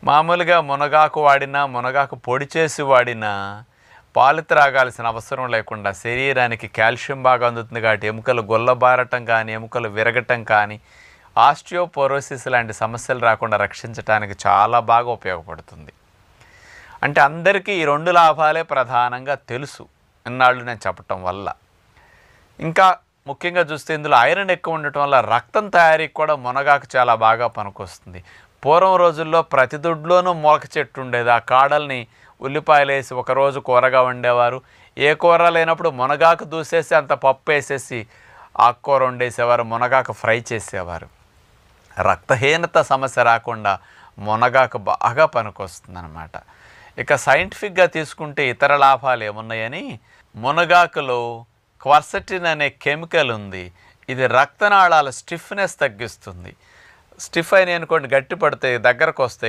మామూలుగా మునగాకు వాడినా, మునగాకు పొడి చేసి వాడినా పాలు త్రాగాల్సిన అవసరం లేకుండా శరీరానికి కాల్షియం బాగా అందుతుంది కాబట్టి ఎముకలు గొల్లబారటం కానీ, ఎముకలు విరగటం కానీ, ఆస్టియోపోరోసిస్ లాంటి సమస్యలు రాకుండా రక్షించడానికి చాలా బాగా ఉపయోగపడుతుంది. అంటే అందరికీ ఈ 2 లాభాలే ప్రధానంగా తెలుసు ఇన్నాళ్ళు నేను చెప్పటం వల్ల. ఇంకా ముఖ్యంగా చూస్తే ఇందులో ఐరన్ ఎక్కువ ఉండటం వల్ల రక్తం తయారీకి కూడా మునగాకు చాలా బాగా పనికొస్తుంది. పూర్వం రోజుల్లో ప్రతి దొడ్లోనూ మొలక చెట్టు ఉండేది. ఆ కాడల్ని ఉల్లిపాయలు వేసి ఒకరోజు కూరగా వండేవారు. ఏ కూర లేనప్పుడు మునగాకు దూసేసి అంత పప్పు వేసేసి ఆకుకూర వండేసేవారు, మునగాకు ఫ్రై చేసేవారు. రక్తహీనత సమస్య రాకుండా మునగాకు బాగా పనికొస్తుంది అన్నమాట. ఇక సైంటిఫిక్గా తీసుకుంటే ఇతర లాభాలు ఏమున్నాయని, మునగాకులో క్వర్సెటిన్ అనే కెమికల్ ఉంది. ఇది రక్తనాళాల స్టిఫ్నెస్ తగ్గిస్తుంది. స్టిఫ్ అయినాయి అనుకోండి, గట్టి పడితే దగ్గరకు వస్తాయి.